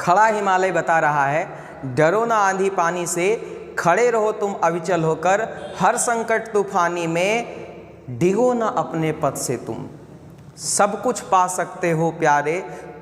खड़ा हिमालय बता रहा है, डरो ना आंधी पानी से, खड़े रहो तुम अविचल होकर, हर संकट तूफानी में डिगो ना अपने पद से तुम। सब कुछ पा सकते हो प्यारे,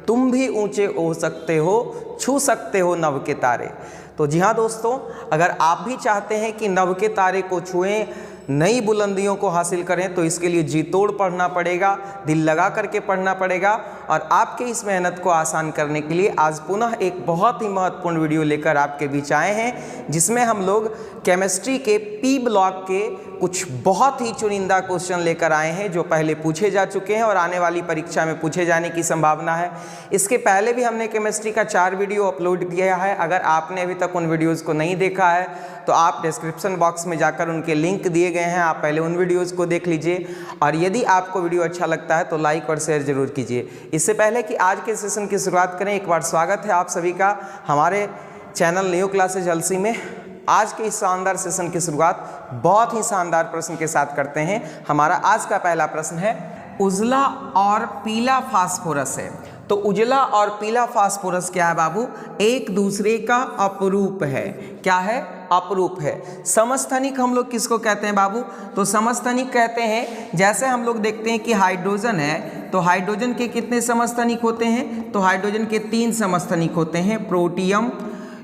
तुम भी ऊंचे हो सकते हो, छू सकते हो नभ के तारे। तो जी हाँ दोस्तों, अगर आप भी चाहते हैं कि नभ के तारे को छुएं, नई बुलंदियों को हासिल करें, तो इसके लिए जी तोड़ पढ़ना पड़ेगा, दिल लगा करके पढ़ना पड़ेगा। और आपके इस मेहनत को आसान करने के लिए आज पुनः एक बहुत ही महत्वपूर्ण वीडियो लेकर आपके बीच आए हैं, जिसमें हम लोग केमिस्ट्री के पी ब्लॉक के कुछ बहुत ही चुनिंदा क्वेश्चन लेकर आए हैं, जो पहले पूछे जा चुके हैं और आने वाली परीक्षा में पूछे जाने की संभावना है। इसके पहले भी हमने केमिस्ट्री का 4 वीडियो अपलोड किया है। अगर आपने अभी तक उन वीडियोस को नहीं देखा है तो आप डिस्क्रिप्शन बॉक्स में जाकर उनके लिंक दिए गए हैं, आप पहले उन वीडियोस को देख लीजिए। और यदि आपको वीडियो अच्छा लगता है तो लाइक और शेयर जरूर कीजिए। इससे पहले कि आज के सेशन की शुरुआत करें, एक बार स्वागत है आप सभी का हमारे चैनल न्यू क्लासेज एलसी में। आज के इस शानदार सेशन की शुरुआत बहुत ही शानदार प्रश्न के साथ करते हैं। हमारा आज का पहला प्रश्न है, उजला और पीला फास्फोरस है। तो उजला और पीला फास्फोरस क्या है बाबू? एक दूसरे का अपरूप है। क्या है? अपरूप है। समस्थानिक हम लोग किसको कहते हैं बाबू? तो समस्थानिक कहते हैं, जैसे हम लोग देखते हैं कि हाइड्रोजन है, तो हाइड्रोजन के कितने समस्थानिक होते हैं? तो हाइड्रोजन के 3 समस्थानिक होते हैं, प्रोटियम,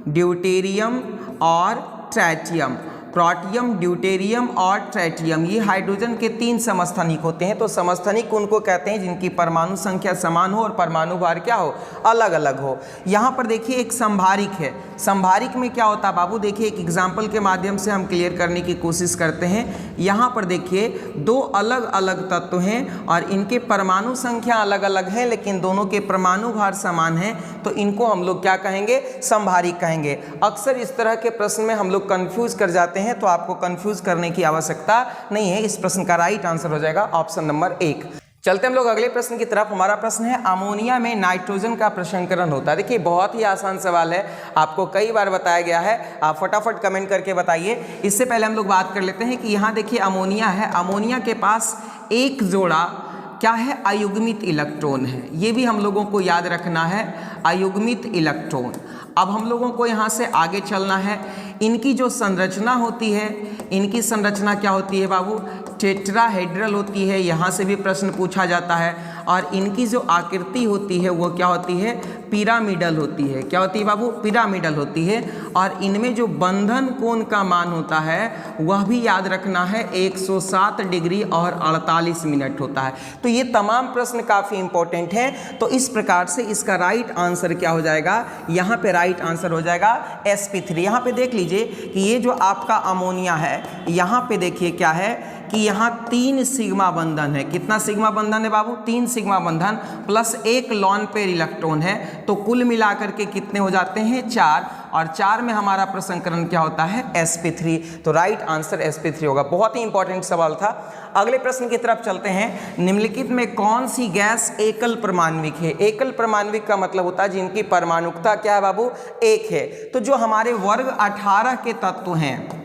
ड्यूटेरियम और ट्राइटियम। प्रोटियम, ड्यूटेरियम और ट्राइटियम, ये हाइड्रोजन के 3 समस्थानिक होते हैं। तो समस्थानिक उनको कहते हैं जिनकी परमाणु संख्या समान हो और परमाणु भार क्या हो? अलग अलग हो। यहाँ पर देखिए एक संभारिक है। संभारिक में क्या होता है बाबू? देखिए एक एग्जाम्पल के माध्यम से हम क्लियर करने की कोशिश करते हैं। यहाँ पर देखिए 2 अलग अलग तत्व हैं और इनके परमाणु संख्या अलग अलग है, लेकिन दोनों के परमाणु भार समान है, तो इनको हम लोग क्या कहेंगे? संभारिक कहेंगे। अक्सर इस तरह के प्रश्न में हम लोग कंफ्यूज कर जाते हैं, तो आपको कंफ्यूज करने की आवश्यकता नहीं है। इस प्रश्न का राइट आंसर हो जाएगा ऑप्शन नंबर 1। चलते हम लोग अगले प्रश्न की तरफ। हमारा प्रश्न है, अमोनिया में नाइट्रोजन का प्रसंकरण होता है। देखिए बहुत ही आसान सवाल है, आपको कई बार बताया गया है, आप फटाफट कमेंट करके बताइए। इससे पहले हम लोग बात कर लेते हैं कि यहाँ देखिए अमोनिया है, अमोनिया के पास एक जोड़ा क्या है? अयुग्मित इलेक्ट्रॉन है। ये भी हम लोगों को याद रखना है, अयुग्मित इलेक्ट्रॉन। अब हम लोगों को यहाँ से आगे चलना है। इनकी जो संरचना होती है, इनकी संरचना क्या होती है बाबू? टेट्राहेड्रल होती है। यहाँ से भी प्रश्न पूछा जाता है। और इनकी जो आकृति होती है वो क्या होती है? पिरामिडल होती है। क्या होती है बाबू? पिरामिडल होती है। और इनमें जो बंधन कोण का मान होता है वह भी याद रखना है, 107 डिग्री और 48 मिनट होता है। तो ये तमाम प्रश्न काफ़ी इंपॉर्टेंट हैं। तो इस प्रकार से इसका राइट आंसर क्या हो जाएगा? यहाँ पे राइट आंसर हो जाएगा sp3। यहाँ पे देख लीजिए कि ये जो आपका अमोनिया है, यहाँ पे देखिए क्या है कि यहाँ 3 सिग्मा बंधन है। कितना सिग्मा बंधन है बाबू? 3 सिग्मा बंधन प्लस 1 लॉन पेयर इलेक्ट्रॉन है। तो कुल मिलाकर के कितने हो जाते हैं? 4। और 4 में हमारा प्रसंकरण क्या होता है? sp3। तो राइट आंसर sp3 होगा। बहुत ही इंपॉर्टेंट सवाल था। अगले प्रश्न की तरफ चलते हैं। निम्नलिखित में कौन सी गैस एकल परमाणविक है? एकल परमाणविक का मतलब होता है जिनकी परमाणुकता क्या है बाबू? 1 है। तो जो हमारे वर्ग 18 के तत्व हैं,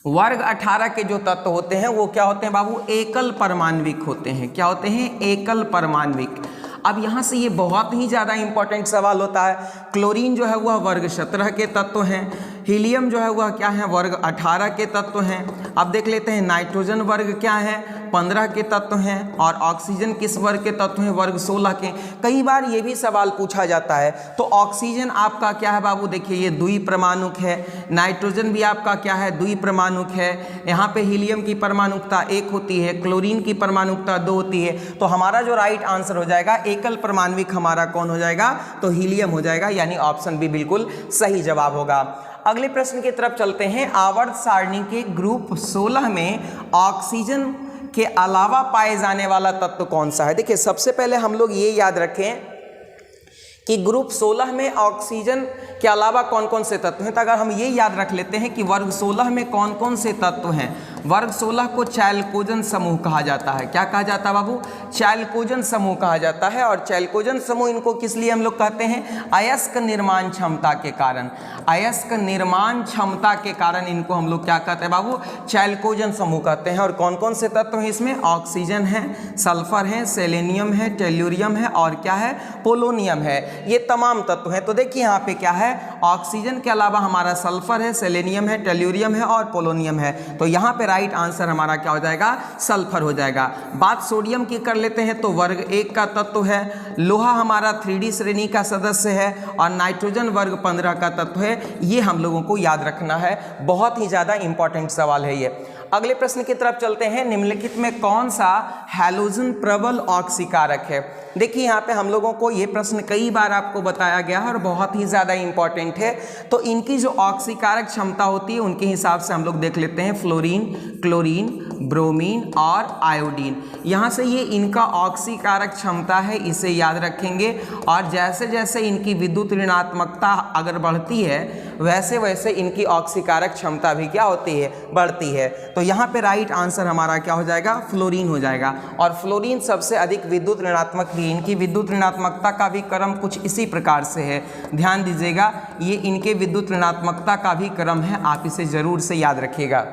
वर्ग 18 के जो तत्व होते हैं वो क्या होते हैं बाबू? एकल परमाणविक होते हैं। क्या होते हैं? एकल परमाणविक। अब यहाँ से ये बहुत ही ज़्यादा इंपॉर्टेंट सवाल होता है। क्लोरीन जो है वह वर्ग 17 के तत्व हैं, हीलियम जो है वह क्या है? वर्ग 18 के तत्व हैं। अब देख लेते हैं नाइट्रोजन वर्ग क्या है? 15 के तत्व हैं। और ऑक्सीजन किस वर्ग के तत्व हैं? वर्ग 16 के। कई बार ये भी सवाल पूछा जाता है। तो ऑक्सीजन आपका क्या है बाबू? देखिए ये द्विपरमाणुक है। नाइट्रोजन भी आपका क्या है? द्विपरमाणुक है। यहाँ पे हीलियम की परमाणुकता 1 होती है, क्लोरीन की परमाणुकता 2 होती है। तो हमारा जो राइट आंसर हो जाएगा एकल परमाणविक हमारा कौन हो जाएगा? तो हीलियम हो जाएगा, यानी ऑप्शन बी बिल्कुल सही जवाब होगा। अगले प्रश्न की तरफ चलते हैं। आवर्त सारणी के ग्रुप 16 में ऑक्सीजन के अलावा पाए जाने वाला तत्व कौन सा है? देखिए सबसे पहले हम लोग ये याद रखें कि ग्रुप 16 में ऑक्सीजन के अलावा कौन कौन से तत्व हैं। तो अगर हम ये याद रख लेते हैं कि वर्ग 16 में कौन कौन से तत्व हैं, वर्ग 16 को चैल्कोजन समूह कहा जाता है। क्या कहा जाता है बाबू? चैल्कोजन समूह कहा जाता है। और चैल्कोजन समूह इनको किस लिए हम लोग कहते हैं? अयस्क निर्माण क्षमता के कारण, अयस्क निर्माण क्षमता के कारण इनको हम लोग क्या कहते हैं बाबू? चैल्कोजन समूह कहते हैं। और कौन कौन से तत्व हैं इसमें? ऑक्सीजन है, सल्फर है, सेलेनियम है, टेल्यूरियम है और क्या है? पोलोनियम है। ये तमाम तत्व हैं। तो देखिए यहाँ पे क्या है, ऑक्सीजन के अलावा हमारा सल्फर है, सेलेनियम है, टेल्यूरियम है और पोलोनियम है। तो यहाँ पे राइट आंसर हमारा क्या हो जाएगा? सल्फर हो जाएगा। बात सोडियम की कर लेते हैं तो वर्ग 1 का तत्व है, लोहा हमारा 3D श्रेणी का सदस्य है और नाइट्रोजन वर्ग 15 का तत्व है। ये हम लोगों को याद रखना है, बहुत ही ज़्यादा इंपॉर्टेंट सवाल है ये। अगले प्रश्न की तरफ चलते हैं। निम्नलिखित में कौन सा हैलोजन प्रबल ऑक्सीकारक है? देखिए यहाँ पे हम लोगों को ये प्रश्न कई बार आपको बताया गया है और बहुत ही ज़्यादा इंपॉर्टेंट है। तो इनकी जो ऑक्सीकारक क्षमता होती है उनके हिसाब से हम लोग देख लेते हैं। फ्लोरीन, क्लोरीन, ब्रोमीन और आयोडीन, यहाँ से ये इनका ऑक्सीकारक क्षमता है, इसे याद रखेंगे। और जैसे जैसे इनकी विद्युत ऋणात्मकता अगर बढ़ती है वैसे वैसे इनकी ऑक्सीकारक क्षमता भी क्या होती है? बढ़ती है। तो यहाँ पे राइट आंसर हमारा क्या हो जाएगा? फ्लोरीन हो जाएगा। और फ्लोरीन सबसे अधिक विद्युत ऋणात्मक भी, इनकी विद्युत ऋणात्मकता का भी क्रम कुछ इसी प्रकार से है, ध्यान दीजिएगा। ये इनके विद्युत ऋणात्मकता का भी क्रम है, आप इसे जरूर से याद रखिएगा।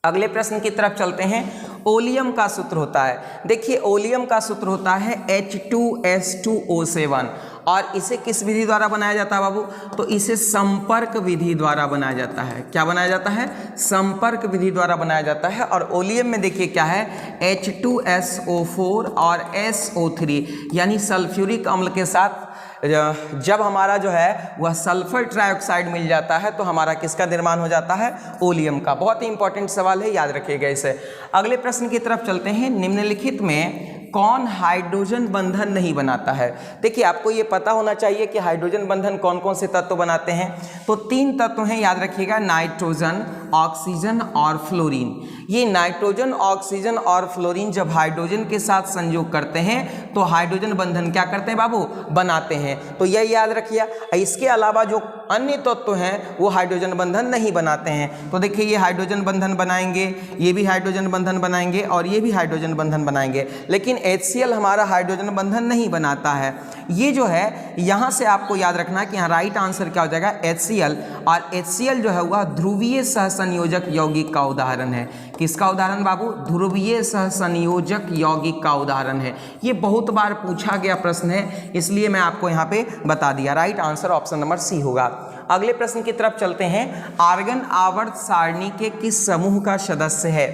अगले प्रश्न की तरफ चलते हैं। ओलियम का सूत्र होता है, देखिए ओलियम का सूत्र होता है H2S2O7 और इसे किस विधि द्वारा बनाया जाता है बाबू? तो इसे संपर्क विधि द्वारा बनाया जाता है। क्या बनाया जाता है? संपर्क विधि द्वारा बनाया जाता है। और ओलियम में देखिए क्या है? H2SO4 और SO3 यानी सल्फ्यूरिक अम्ल के साथ जब हमारा जो है वह सल्फर ट्राइऑक्साइड मिल जाता है तो हमारा किसका निर्माण हो जाता है? ओलियम का। बहुत ही इंपॉर्टेंट सवाल है, याद रखिएगा इसे। अगले प्रश्न की तरफ चलते हैं। निम्नलिखित में कौन हाइड्रोजन बंधन नहीं बनाता है? देखिए आपको ये पता होना चाहिए कि हाइड्रोजन बंधन कौन कौन से तत्व बनाते हैं। तो 3 तत्व हैं, याद रखिएगा, नाइट्रोजन, ऑक्सीजन और फ्लोरीन। ये नाइट्रोजन, ऑक्सीजन और फ्लोरीन जब हाइड्रोजन के साथ संयोग करते हैं तो हाइड्रोजन बंधन क्या करते हैं बाबू? बनाते हैं। तो यह याद रखिए। इसके अलावा जो अन्य तत्व हैं वो हाइड्रोजन बंधन नहीं बनाते हैं। तो देखिए ये हाइड्रोजन बंधन बनाएंगे, ये भी हाइड्रोजन बंधन बनाएंगे और ये भी हाइड्रोजन बंधन बनाएंगे, लेकिन HCl हमारा हाइड्रोजन बंधन नहीं बनाता है। ये जो है यहाँ से आपको याद रखना कि यहाँ राइट आंसर क्या हो जाएगा? HCl। और HCl जो है वह ध्रुवीय सहसंयोजक यौगिक का उदाहरण है। किसका उदाहरण बाबू? ध्रुवीय सहसंयोजक यौगिक का उदाहरण है। ये बहुत बार पूछा गया प्रश्न है, इसलिए मैं आपको यहाँ पे बता दिया। Right answer option number C होगा। अगले प्रश्न की तरफ चलते हैं। आर्गन आवर्त सारणी के किस समूह का सदस्य है?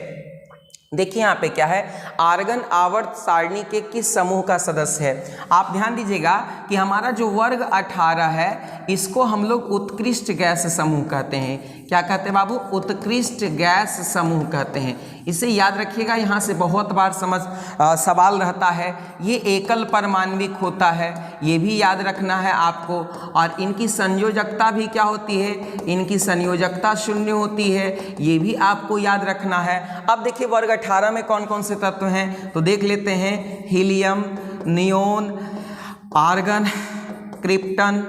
देखिए यहाँ पे क्या है? आर्गन आवर्त सारणी के किस समूह का सदस्य है? आप ध्यान दीजिएगा कि हमारा जो वर्ग 18 है इसको हम लोग उत्कृष्ट गैस समूह कहते हैं। क्या कहते हैं बाबू? उत्कृष्ट गैस समूह कहते हैं। इसे याद रखिएगा, यहाँ से बहुत बार सवाल रहता है। ये एकल परमाण्विक होता है, ये भी याद रखना है आपको। और इनकी संयोजकता भी क्या होती है? इनकी संयोजकता 0 होती है, ये भी आपको याद रखना है। अब देखिए वर्ग 18 में कौन कौन से तत्व हैं तो देख लेते हैं। हीलियम, नियोन, आर्गन, क्रिप्टन,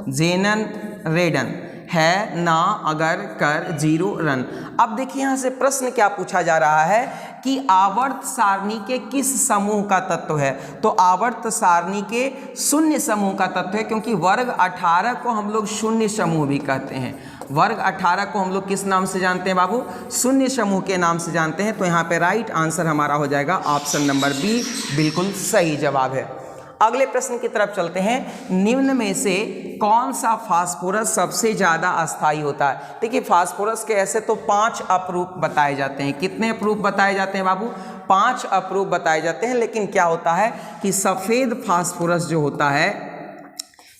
जेनन, रेडन है ना, अगर, कर, 0, रन। अब देखिए यहाँ से प्रश्न क्या पूछा जा रहा है कि आवर्त सारणी के किस समूह का तत्व है? तो आवर्त सारणी के 0 समूह का तत्व है, क्योंकि वर्ग 18 को हम लोग 0 समूह भी कहते हैं। वर्ग 18 को हम लोग किस नाम से जानते हैं बाबू? 0 समूह के नाम से जानते हैं। तो यहाँ पे राइट आंसर हमारा हो जाएगा ऑप्शन नंबर बी, बिल्कुल सही जवाब है। अगले प्रश्न की तरफ चलते हैं। निम्न में से कौन सा फास्फोरस सबसे ज़्यादा अस्थायी होता है? देखिए फास्फोरस के ऐसे तो 5 अपरूप बताए जाते हैं। कितने अपरूप बताए जाते हैं बाबू? 5 अपरूप बताए जाते हैं। लेकिन क्या होता है कि सफ़ेद फास्फोरस जो होता है,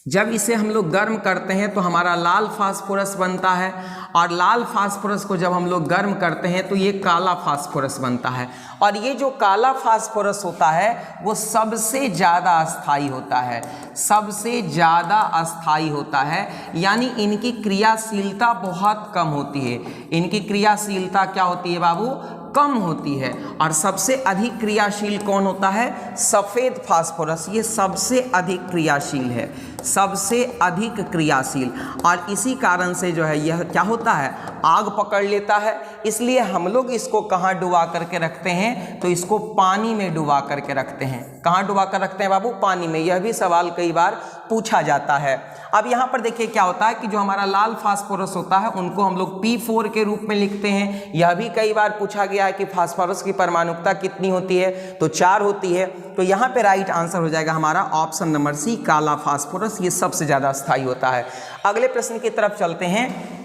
जब इसे हम लोग गर्म करते हैं तो हमारा लाल फास्फोरस बनता है, और लाल फास्फोरस को जब हम लोग गर्म करते हैं तो ये काला फास्फोरस बनता है। और ये जो काला फास्फोरस होता है वो सबसे ज़्यादा अस्थायी होता है, सबसे ज़्यादा अस्थायी होता है। यानी इनकी क्रियाशीलता बहुत कम होती है। इनकी क्रियाशीलता क्या होती है बाबू? कम होती है। और सबसे अधिक क्रियाशील कौन होता है? सफ़ेद फास्फोरस, ये सबसे अधिक क्रियाशील है, सबसे अधिक क्रियाशील। और इसी कारण से जो है यह क्या होता है, आग पकड़ लेता है। इसलिए हम लोग इसको कहाँ डुबा करके रखते हैं? तो इसको पानी में डुबा करके रखते हैं। कहाँ डुबा कर रखते हैं बाबू? पानी में। यह भी सवाल कई बार पूछा जाता है। अब यहाँ पर देखिए क्या होता है कि जो हमारा लाल फास्फोरस होता है उनको हम लोग P4 के रूप में लिखते हैं। यह भी कई बार पूछा गया है कि फास्फोरस की परमाणुकता कितनी होती है? तो 4 होती है। तो यहाँ पे राइट आंसर हो जाएगा हमारा ऑप्शन नंबर सी, काला फास्फोरस, ये सबसे ज़्यादा स्थायी होता है। अगले प्रश्न की तरफ चलते हैं।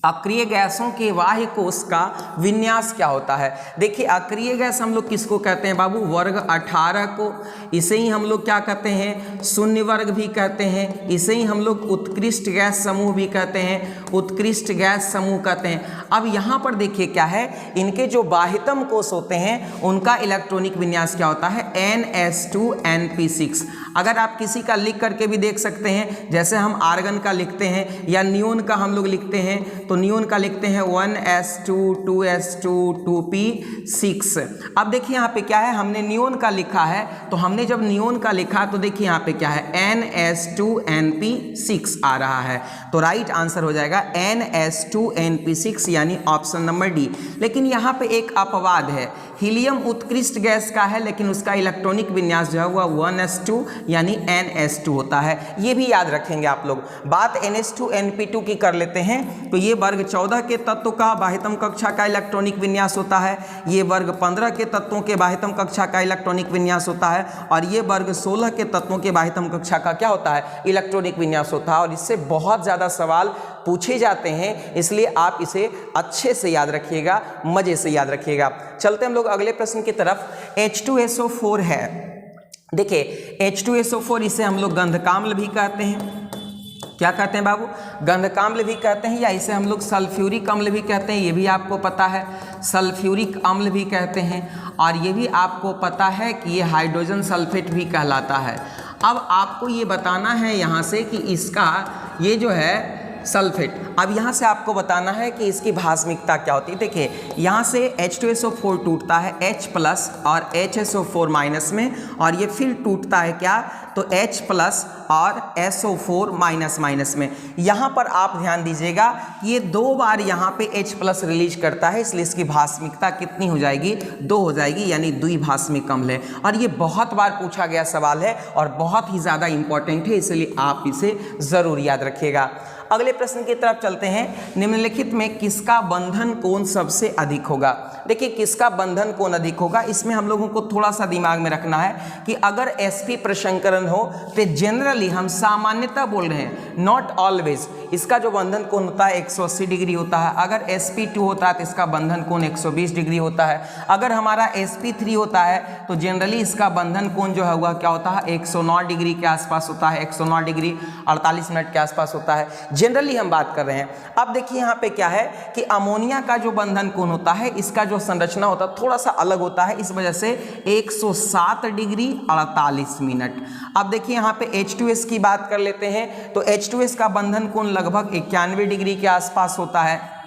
अक्रिय गैसों के बाह्य कोश का विन्यास क्या होता है? देखिए अक्रिय गैस हम लोग किसको कहते हैं बाबू? वर्ग 18 को। इसे ही हम लोग क्या कहते हैं? शून्य वर्ग भी कहते हैं। इसे ही हम लोग उत्कृष्ट गैस समूह भी कहते हैं, उत्कृष्ट गैस समूह कहते हैं। अब यहाँ पर देखिए क्या है, इनके जो बाह्यतम कोश होते हैं उनका इलेक्ट्रॉनिक विन्यास क्या होता है? NS2Np6। अगर आप किसी का लिख करके भी देख सकते हैं, जैसे हम आर्गन का लिखते हैं या नियोन का हम लोग लिखते हैं, तो नियोन का लिखते हैं 1s2 2s2 2p6। अब देखिए यहाँ पे क्या है, हमने नियोन का लिखा है, तो हमने जब नियोन का लिखा तो देखिए यहाँ पे क्या है, NS2Np6 आ रहा है। तो राइट आंसर हो जाएगा NS2Np6 यानी ऑप्शन नंबर डी। लेकिन यहाँ पे एक अपवाद है, हीलियम उत्कृष्ट गैस का है लेकिन उसका इलेक्ट्रॉनिक विन्यास जो है वह 1s2 यानी NS2 होता है। ये भी याद रखेंगे आप लोग। बात NS2Np2 की कर लेते हैं। तो ये वर्ग 14 के तत्व का बाह्यतम कक्षा का इलेक्ट्रॉनिक विन्यास होता है, ये वर्ग 15 के तत्वों के बाह्यतम कक्षा का इलेक्ट्रॉनिक विन्यास होता है, और ये वर्ग 16 के तत्वों के बाह्यतम कक्षा का क्या होता है? इलेक्ट्रॉनिक विन्यास होता है। और इससे बहुत ज़्यादा सवाल पूछे जाते हैं, इसलिए आप इसे अच्छे से याद रखिएगा, मज़े से याद रखिएगा। चलते हम लोग अगले प्रश्न की तरफ। H2SO4 है। देखिए H2SO4 इसे हम लोग गंधकाम्ल भी कहते हैं। क्या कहते हैं बाबू? गंधकाम्ल भी कहते हैं, या इसे हम लोग सल्फ्यूरिक अम्ल भी कहते हैं, ये भी आपको पता है। सल्फ्यूरिक अम्ल भी कहते हैं, और ये भी आपको पता है कि ये हाइड्रोजन सल्फेट भी कहलाता है। अब आपको ये बताना है यहाँ से कि इसका ये जो है सल्फेट, अब यहाँ से आपको बताना है कि इसकी भास्मिकता क्या होती है। देखिए यहाँ से H2SO4 टूटता है H प्लस और HSO4 माइनस में, और ये फिर टूटता है क्या? तो H प्लस और SO4 माइनस माइनस में। यहाँ पर आप ध्यान दीजिएगा, ये 2 बार यहाँ पे H प्लस रिलीज करता है, इसलिए इसकी भास्मिकता कितनी हो जाएगी? 2 हो जाएगी, यानी द्विभास्मिक अम्ल है। और ये बहुत बार पूछा गया सवाल है और बहुत ही ज़्यादा इंपॉर्टेंट है, इसलिए आप इसे ज़रूर याद रखिएगा। अगले प्रश्न की तरफ चलते हैं। निम्नलिखित में किसका बंधन कोण सबसे अधिक होगा? देखिए किसका बंधन कोण अधिक होगा, इसमें हम लोगों को थोड़ा सा दिमाग में रखना है कि अगर sp प्रशंकरण हो तो जनरली हम सामान्यतः बोल रहे हैं, नॉट ऑलवेज, इसका जो बंधन कोण होता है 180 डिग्री होता है। अगर sp2 होता है तो इसका बंधन कोण 120 डिग्री होता है। अगर हमारा sp3 होता है तो जनरली इसका बंधन कोण जो है वह क्या होता है? 109 डिग्री के आसपास होता है, 109 डिग्री 48 मिनट के आसपास होता है। जनरली हम बात कर रहे हैं। अब देखिए यहाँ पे क्या है कि अमोनिया का जो बंधन कोण होता है, इसका जो संरचना होता है थोड़ा सा अलग होता है, इस वजह से 107 डिग्री 48 मिनट। अब देखिए यहाँ पे H2S की बात कर लेते हैं, तो H2S का बंधन कोण लगभग 91 डिग्री के आसपास होता है।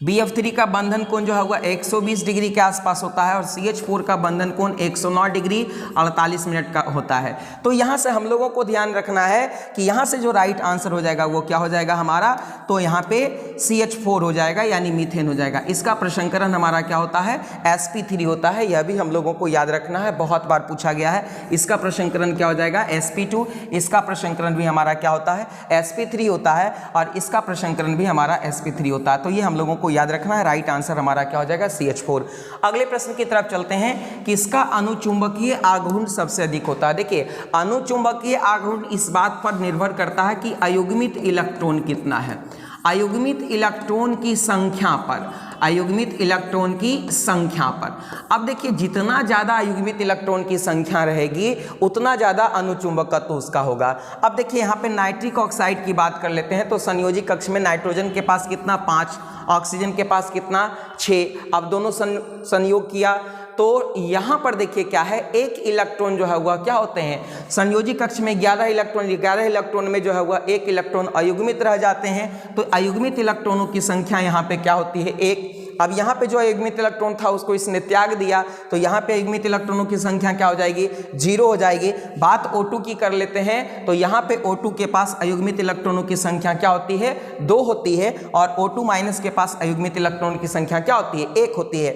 BF3 का बंधन कोण जो है वह 120 डिग्री के आसपास होता है, और CH4 का बंधन कोण 109 डिग्री 48 मिनट का होता है। तो यहाँ से हम लोगों को ध्यान रखना है कि यहाँ से जो राइट आंसर हो जाएगा वो क्या हो जाएगा हमारा? तो यहाँ पे CH4 हो जाएगा, यानी मीथेन हो जाएगा। इसका प्रशंकरण हमारा क्या होता है? sp3 होता है। यह भी हम लोगों को याद रखना है, बहुत बार पूछा गया है। इसका प्रशंकरण क्या हो जाएगा? sp2। इसका प्रशंकरण भी हमारा क्या होता है? sp3 होता है, और इसका प्रशंकरण भी हमारा sp3 होता है। तो ये हम लोगों को याद रखना है। राइट आंसर हमारा क्या हो जाएगा? CH4। अगले प्रश्न की तरफ चलते हैं। किसका अनुचुंबकीय आघूर्ण सबसे अधिक होता है? देखिए अनुचुंबकीय आघूर्ण इस बात पर निर्भर करता है कि अयुग्मित इलेक्ट्रॉन कितना है, अयुग्मित इलेक्ट्रॉन की संख्या पर, अयुग्मित इलेक्ट्रॉन की संख्या पर। अब देखिए जितना ज़्यादा अयुग्मित इलेक्ट्रॉन की संख्या रहेगी उतना ज़्यादा अनुचुंबकत्व उसका होगा। अब देखिए यहाँ पे नाइट्रिक ऑक्साइड की बात कर लेते हैं, तो संयोजी कक्ष में नाइट्रोजन के पास कितना? 5, ऑक्सीजन के पास कितना? 6। अब दोनों संयोग किया तो यहाँ पर देखिए क्या है, एक इलेक्ट्रॉन जो है वह क्या होते हैं? संयोजी कक्ष में 11 इलेक्ट्रॉन, 11 इलेक्ट्रॉन में जो है वह एक इलेक्ट्रॉन अयुग्मित रह जाते हैं। तो अयुग्मित इलेक्ट्रॉनों की संख्या यहाँ पे क्या होती है? 1। अब यहाँ पे जो अयुग्मित इलेक्ट्रॉन था उसको इसने त्याग दिया, तो यहाँ पे अयुग्मित इलेक्ट्रॉनों की संख्या क्या हो जाएगी, 0 हो जाएगी। बात O2 की कर लेते हैं, तो यहाँ पे O2 के पास अयुग्मित इलेक्ट्रॉनों की संख्या क्या होती है, 2 होती है, और O2 माइनस के पास अयुग्मित इलेक्ट्रॉन की संख्या क्या होती है, 1 होती है।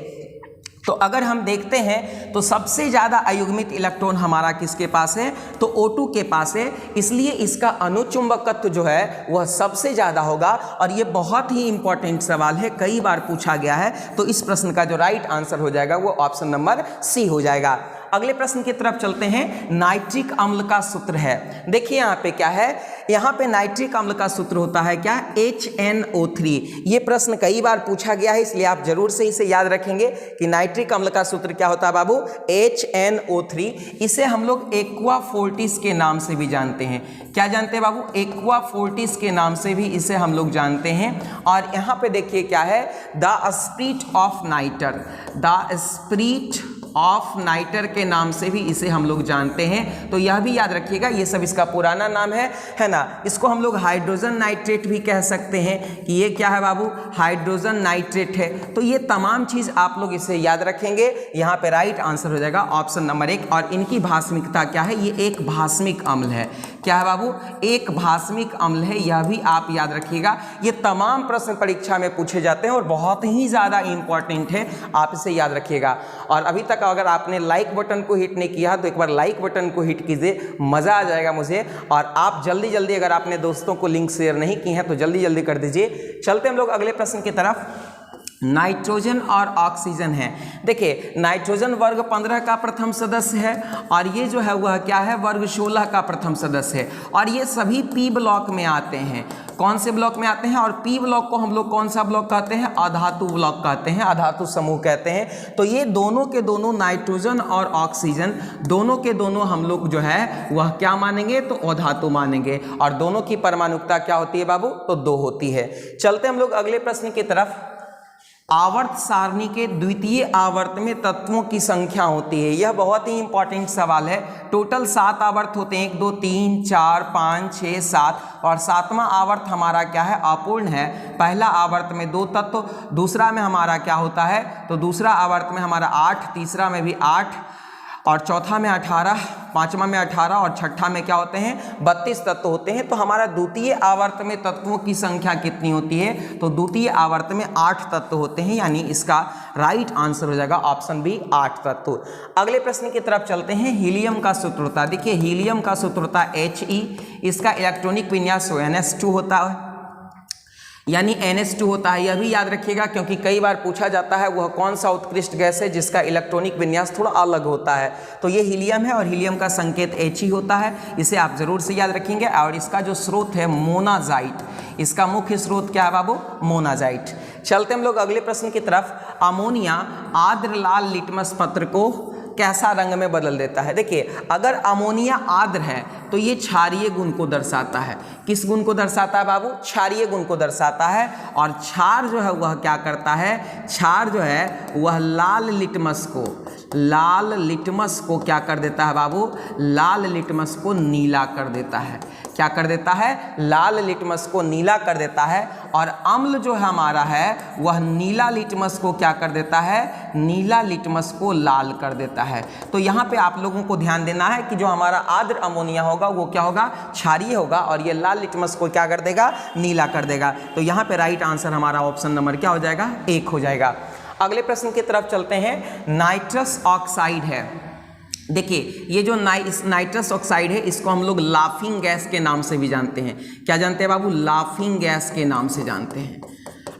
तो अगर हम देखते हैं तो सबसे ज़्यादा अयुग्मित इलेक्ट्रॉन हमारा किसके पास है, तो O2 के पास है, इसलिए इसका अणुचुंबकत्व जो है वह सबसे ज़्यादा होगा। और ये बहुत ही इंपॉर्टेंट सवाल है, कई बार पूछा गया है, तो इस प्रश्न का जो राइट आंसर हो जाएगा वो ऑप्शन नंबर सी हो जाएगा। अगले प्रश्न की तरफ चलते हैं। नाइट्रिक अम्ल का सूत्र है, देखिए यहाँ पे क्या है, यहाँ पे नाइट्रिक अम्ल का सूत्र होता है क्या, HNO3। ये प्रश्न कई बार पूछा गया है, इसलिए आप जरूर से इसे याद रखेंगे कि नाइट्रिक अम्ल का सूत्र क्या होता है बाबू, HNO3। इसे हम लोग एक्वा फोर्टिस के नाम से भी जानते हैं। क्या जानते हैं बाबू, एक्वा फोर्टिस के नाम से भी इसे हम लोग जानते हैं। और यहाँ पे देखिए क्या है, the spirit of nitre, the spirit of nitre के नाम से भी इसे हम लोग जानते हैं। तो यह भी याद रखिएगा, ये सब इसका पुराना नाम है ना। इसको हम लोग हाइड्रोजन नाइट्रेट भी कह सकते हैं कि ये क्या है बाबू, हाइड्रोजन नाइट्रेट है। तो ये तमाम चीज़ आप लोग इसे याद रखेंगे, यहाँ पे राइट आंसर हो जाएगा ऑप्शन नंबर 1। और इनकी भास्मिकता क्या है, ये एक भास्मिक अम्ल है। क्या है बाबू, एक भास्मिक अम्ल है, यह भी आप याद रखिएगा। ये तमाम प्रश्न परीक्षा में पूछे जाते हैं और बहुत ही ज़्यादा इंपॉर्टेंट है, आप इसे याद रखिएगा। और अभी तक अगर आपने लाइक बटन को हिट नहीं किया तो एक बार लाइक बटन को हिट कीजिए, मज़ा आ जाएगा मुझे। और आप जल्दी जल्दी अगर आपने दोस्तों को लिंक शेयर नहीं की हैं तो जल्दी जल्दी कर दीजिए। चलते हम लोग अगले प्रश्न की तरफ। नाइट्रोजन और ऑक्सीजन है। देखिए नाइट्रोजन वर्ग 15 का प्रथम सदस्य है, और ये जो है वह क्या है, वर्ग 16 का प्रथम सदस्य है। और ये सभी पी ब्लॉक में आते हैं। कौन से ब्लॉक में आते हैं, और पी ब्लॉक को हम लोग कौन सा ब्लॉक कहते हैं, अधातु ब्लॉक कहते हैं, अधातु समूह कहते हैं। तो ये दोनों के दोनों, नाइट्रोजन और ऑक्सीजन दोनों के दोनों हम लोग जो है वह क्या मानेंगे, तो अधातु मानेंगे। और दोनों की परमाणुकता क्या होती है बाबू, तो 2 होती है। चलते हम लोग अगले प्रश्न की तरफ। आवर्त सारणी के द्वितीय आवर्त में तत्वों की संख्या होती है, यह बहुत ही इंपॉर्टेंट सवाल है। टोटल 7 आवर्त होते हैं, 1 2 3 4 5 6 7, और 7वां आवर्त हमारा क्या है, अपूर्ण है। पहला आवर्त में 2 तत्व, दूसरा में हमारा क्या होता है, तो दूसरा आवर्त में हमारा 8, तीसरा में भी 8, और चौथा में 18, पांचवा में 18, और छठा में क्या होते हैं, 32 तत्व होते हैं। तो हमारा द्वितीय आवर्त में तत्वों की संख्या कितनी होती है, तो द्वितीय आवर्त में 8 तत्व होते हैं, यानी इसका राइट आंसर हो जाएगा ऑप्शन बी, 8 तत्व। अगले प्रश्न की तरफ चलते हैं। हीलियम का सूत्र होता है, देखिए हीलियम का सूत्र होता है He, इसका इलेक्ट्रॉनिक विन्यास NS2 होता है, यानी NH2 होता है। यह भी याद रखिएगा क्योंकि कई बार पूछा जाता है वह कौन सा उत्कृष्ट गैस है जिसका इलेक्ट्रॉनिक विन्यास थोड़ा अलग होता है। तो ये हीलियम है और हीलियम का संकेत He होता है, इसे आप जरूर से याद रखेंगे। और इसका जो स्रोत है मोनाजाइट, इसका मुख्य स्रोत क्या है बाबू, मोनाजाइट। चलते हम लोग अगले प्रश्न की तरफ। अमोनिया आर्द्र लाल लिटमस पत्र को कैसा रंग में बदल देता है। देखिए अगर अमोनिया आर्द्र है तो ये क्षारीय गुण को दर्शाता है। किस गुण को दर्शाता है बाबू, क्षारीय गुण को दर्शाता है। और क्षार जो है वह क्या करता है, क्षार जो है वह लाल लिटमस को क्या कर देता है बाबू, लाल लिटमस को नीला कर देता है। क्या कर देता है, लाल लिटमस को नीला कर देता है। और अम्ल जो हमारा है वह नीला लिटमस को क्या कर देता है, नीला लिटमस को लाल कर देता है। तो यहाँ पे आप लोगों को ध्यान देना है कि जो हमारा आर्द्र अमोनिया होगा वो क्या होगा, क्षारीय होगा, और ये लाल लिटमस को क्या कर देगा, नीला कर देगा। तो यहाँ पे राइट आंसर हमारा ऑप्शन नंबर क्या हो जाएगा, 1 हो जाएगा। अगले प्रश्न की तरफ चलते हैं। नाइट्रस ऑक्साइड है। देखिए ये जो नाइट्रस ऑक्साइड है इसको हम लोग लाफिंग गैस के नाम से भी जानते हैं। क्या जानते हैं बाबू, लाफिंग गैस के नाम से जानते हैं।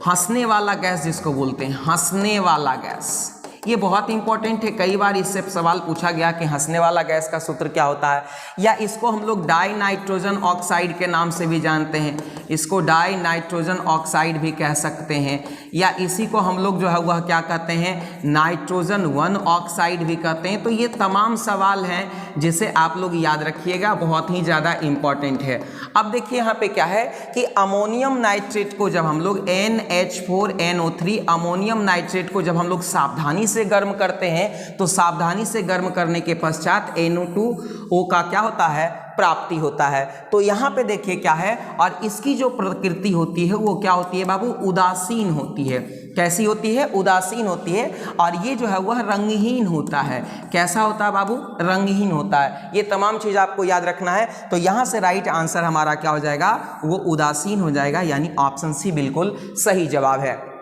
हंसने वाला गैस जिसको बोलते हैं, हंसने वाला गैस, ये बहुत इंपॉर्टेंट है। कई बार इससे सवाल पूछा गया कि हंसने वाला गैस का सूत्र क्या होता है। या इसको हम लोग डाई नाइट्रोजन ऑक्साइड के नाम से भी जानते हैं, इसको डाई नाइट्रोजन ऑक्साइड भी कह सकते हैं। या इसी को हम लोग जो है वह क्या कहते हैं, नाइट्रोजन 1 ऑक्साइड भी कहते हैं। तो ये तमाम सवाल हैं जिसे आप लोग याद रखिएगा, बहुत ही ज़्यादा इंपॉर्टेंट है। अब देखिए यहाँ पे क्या है कि अमोनियम नाइट्रेट को जब हम लोग NH4NO3 अमोनियम नाइट्रेट को जब हम लोग सावधानी से गर्म करते हैं तो सावधानी से गर्म करने के पश्चात NO2O का क्या होता है, प्राप्ति होता है। तो यहाँ पे देखिए क्या है, और इसकी जो प्रकृति होती है वो क्या होती है बाबू, उदासीन होती है। कैसी होती है, उदासीन होती है। और ये जो है वह रंगहीन होता है। कैसा होता है बाबू, रंगहीन होता है। ये तमाम चीज़ आपको याद रखना है। तो यहाँ से राइट आंसर हमारा क्या हो जाएगा, वो उदासीन हो जाएगा, यानी ऑप्शन सी बिल्कुल सही जवाब है।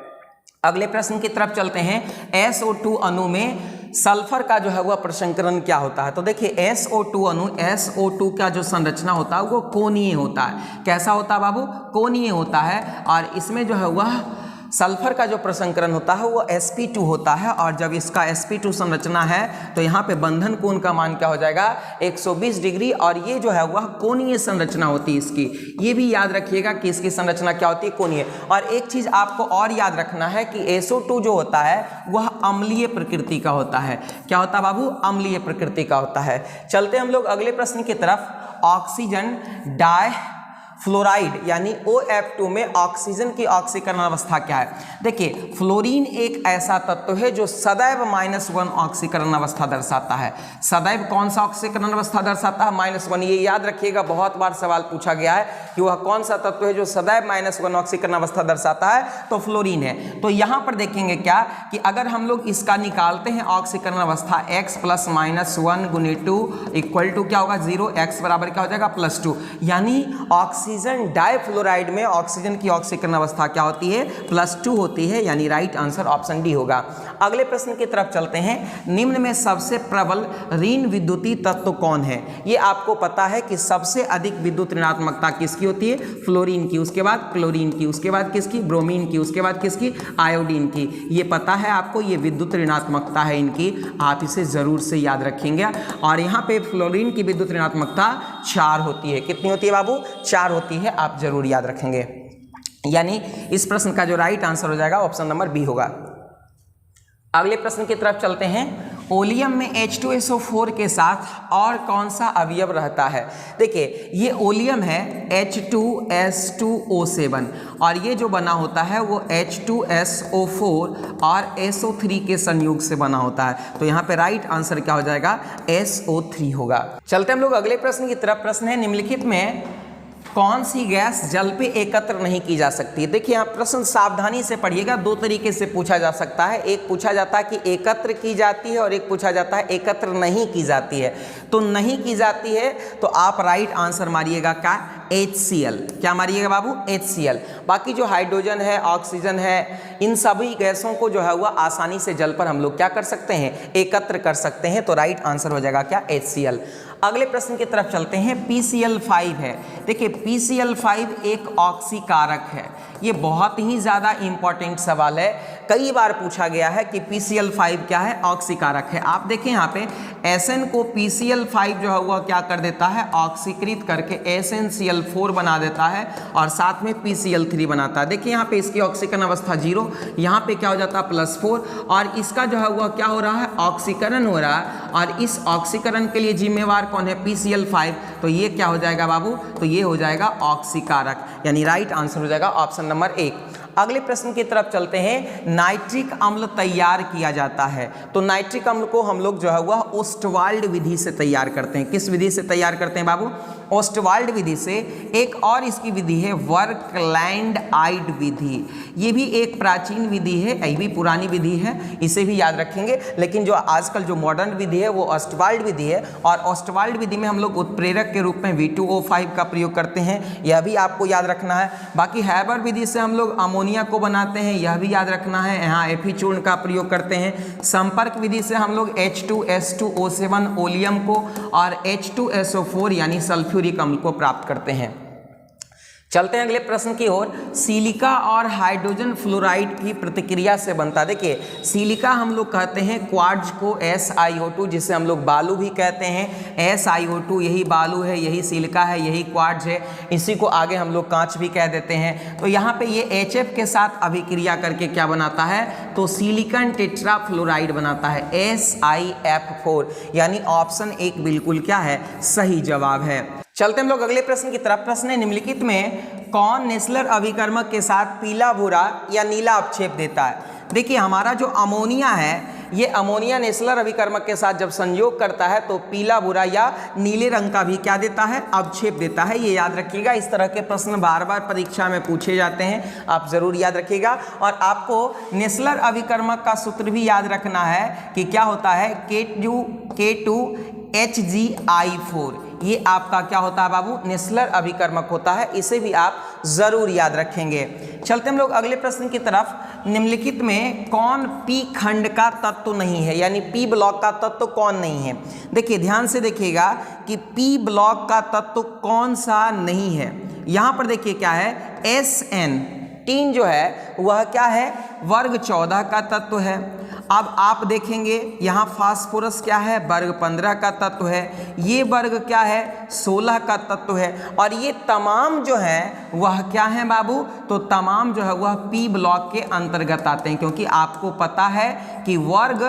अगले प्रश्न की तरफ चलते हैं। SO2 अणु में सल्फर का जो है वह प्रसंकरण क्या होता है। तो देखिए SO2 अणु, SO2 का जो संरचना होता है वो कोणीय होता है। कैसा होता है बाबू, कोणीय होता है। और इसमें जो है वह सल्फर का जो प्रसंकरण होता है वो sp2 होता है। और जब इसका sp2 संरचना है तो यहाँ पे बंधन कोण का मान क्या हो जाएगा, 120 डिग्री। और ये जो है वह कोणीय संरचना होती है इसकी। ये भी याद रखिएगा कि इसकी संरचना क्या होती है, कोणीय। और एक चीज़ आपको और याद रखना है कि SO2 जो होता है वह अम्लीय प्रकृति का होता है। क्या होता है बाबू, अम्लीय प्रकृति का होता है। चलते हम लोग अगले प्रश्न की तरफ। ऑक्सीजन डाई फ्लोराइड यानी OF2 में ऑक्सीजन की ऑक्सीकरण अवस्था क्या है। देखिए फ्लोरीन एक ऐसा तत्व है जो सदैव -1 ऑक्सीकरण अवस्था दर्शाता है। सदैव कौन सा ऑक्सीकरण अवस्था दर्शाता है, -1। ये याद रखिएगा, बहुत बार सवाल पूछा गया है कि वह कौन सा तत्व है जो सदैव -1 ऑक्सीकरण अवस्था दर्शाता है, तो फ्लोरीन है। तो यहाँ पर देखेंगे क्या कि अगर हम लोग इसका निकालते हैं ऑक्सीकरण अवस्था, x + -1 × 2 = क्या होगा 0, x बराबर क्या हो जाएगा +2। यानी ऑक्सीजन डाइफ्लोराइड में ऑक्सीजन की ऑक्सीकरण अवस्था क्या होती है, +2 होती है। यानी राइट आंसर ऑप्शन डी होगा। अगले प्रश्न की तरफ चलते हैं। निम्न में सबसे प्रबल ऋण विद्युतीय तत्व कौन है। ये आपको पता है कि सबसे अधिक विद्युत ऋणात्मकता किसकी होती है, फ्लोरीन की, उसके बाद क्लोरीन की, उसके बाद किसकी, ब्रोमीन की, उसके बाद किसकी, आयोडीन की। ये पता है आपको, ये विद्युत ऋणात्मकता है इनकी, आप इसे जरूर से याद रखेंगे। और यहाँ पे फ्लोरीन की विद्युत ऋणात्मकता 4 होती है। कितनी होती है बाबू, 4 होती है, आप जरूर याद रखेंगे। यानी इस प्रश्न का जो राइट आंसर हो जाएगा ऑप्शन नंबर बी होगा। अगले प्रश्न की तरफ चलते हैं। ओलियम में H2SO4 के साथ और कौन सा अवयव रहता है। देखिए ये ओलियम है H2S2O7 और ये जो बना होता है वो H2SO4 और SO3 के संयोग से बना होता है। तो यहाँ पे राइट आंसर क्या हो जाएगा, SO3 होगा। चलते हम लोग अगले प्रश्न की तरफ। प्रश्न है निम्नलिखित में कौन सी गैस जल पे एकत्र नहीं की जा सकती। देखिए आप प्रश्न सावधानी से पढ़िएगा, 2 तरीके से पूछा जा सकता है। एक पूछा जाता है कि एकत्र की जाती है और एक पूछा जाता है एकत्र नहीं की जाती है। तो नहीं की जाती है तो आप राइट आंसर मारिएगा क्या, HCl। क्या मारिएगा बाबू, HCl। बाकी जो हाइड्रोजन है, ऑक्सीजन है, इन सभी गैसों को जो है वह आसानी से जल पर हम लोग क्या कर सकते हैं, एकत्र कर सकते हैं। तो राइट आंसर हो जाएगा क्या, HCl। अगले प्रश्न की तरफ चलते हैं। PCl5 है। देखिए PCl5 एक ऑक्सीकारक है। ये बहुत ही ज़्यादा इंपॉर्टेंट सवाल है, कई बार पूछा गया है कि PCl5 क्या है, ऑक्सीकारक है। आप देखें यहाँ पे SN को PCl5 जो है वह क्या कर देता है, ऑक्सीकृत करके SnCl4 बना देता है और साथ में PCl3 बनाता है। देखिए यहाँ पे इसकी ऑक्सीकरण अवस्था 0, यहाँ पे क्या हो जाता है +4 और इसका जो है वह क्या हो रहा है, ऑक्सीकरण हो रहा है। और इस ऑक्सीकरण के लिए जिम्मेवार कौन है, PCl5। तो ये क्या हो जाएगा बाबू, तो ये हो जाएगा ऑक्सीकारक। यानी राइट आंसर हो जाएगा ऑप्शन नंबर 1। अगले प्रश्न की तरफ चलते हैं। नाइट्रिक अम्ल तैयार किया जाता है। तो नाइट्रिक अम्ल को हम लोग जो है वह ओस्टवाल्ड विधि से तैयार करते हैं। किस विधि से तैयार करते हैं बाबू, ओस्टवाल्ड विधि से। एक और इसकी विधि है वर्कलैंड-आइड विधि। ये भी एक प्राचीन विधि है, ये भी पुरानी विधि है, इसे भी याद रखेंगे। लेकिन जो आजकल जो मॉडर्न विधि है वो ओस्टवाल्ड विधि है। और ओस्टवाल्ड विधि में हम लोग उत्प्रेरक के रूप में V2O5 का प्रयोग करते हैं, यह भी आपको याद रखना है। बाकी हैबर विधि से हम लोग अमोनिया को बनाते हैं, यह भी याद रखना है, यहाँ Fe चूर्ण का प्रयोग करते हैं। संपर्क विधि से हम लोग H2S2O7 ओलियम को और H2SO4 यानी सल्फ्यूरिक अम्ल को प्राप्त करते हैं। चलते हैं अगले प्रश्न की ओर। सिलिका और हाइड्रोजन फ्लोराइड की प्रतिक्रिया से बनता। देखिए सिलिका हम लोग कहते हैं क्वार्ट्ज को, SiO2 जिसे हम लोग बालू भी कहते हैं। SiO2 यही बालू है, यही सिलिका है, यही क्वार्ट्ज है। इसी को आगे हम लोग कांच भी कह देते हैं। तो यहाँ पे ये HF के साथ अभिक्रिया करके क्या बनाता है, तो सिलिकॉन टेट्राफ्लोराइड बनाता है, SiF4। यानी ऑप्शन 1 बिल्कुल क्या है, सही जवाब है। चलते हम लोग अगले प्रश्न की तरफ। प्रश्न है निम्नलिखित में कौन नेस्लर अभिकर्मक के साथ पीला भूरा या नीला अपक्षेप देता है। देखिए हमारा जो अमोनिया है ये अमोनिया नेस्लर अभिकर्मक के साथ जब संयोग करता है तो पीला भूरा या नीले रंग का भी क्या देता है, अवक्षेप देता है। ये याद रखिएगा, इस तरह के प्रश्न बार बार परीक्षा में पूछे जाते हैं, आप जरूर याद रखिएगा। और आपको नेस्लर अभिकर्मक का सूत्र भी याद रखना है कि क्या होता है, K2HgI4, ये आपका क्या होता है बाबू, नेस्लर अभिकर्मक होता है। इसे भी आप जरूर याद रखेंगे। चलते हम लोग अगले प्रश्न की तरफ। निम्नलिखित में कौन पी खंड का तत्व नहीं है, यानी पी ब्लॉक का तत्व कौन नहीं है। देखिए ध्यान से देखिएगा कि पी ब्लॉक का तत्व कौन सा नहीं है। यहां पर देखिए क्या है, SN3 जो है वह क्या है, वर्ग 14 का तत्व है। अब आप देखेंगे यहाँ फास्फोरस क्या है, वर्ग 15 का तत्व है। ये वर्ग क्या है, 16 का तत्व है। और ये तमाम जो है वह क्या है बाबू, तो तमाम जो है वह पी ब्लॉक के अंतर्गत आते हैं, क्योंकि आपको पता है कि वर्ग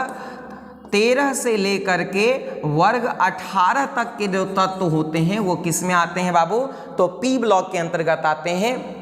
13 से लेकर के वर्ग 18 तक के जो तत्व होते हैं वो किस में आते हैं बाबू, तो पी ब्लॉक के अंतर्गत आते हैं।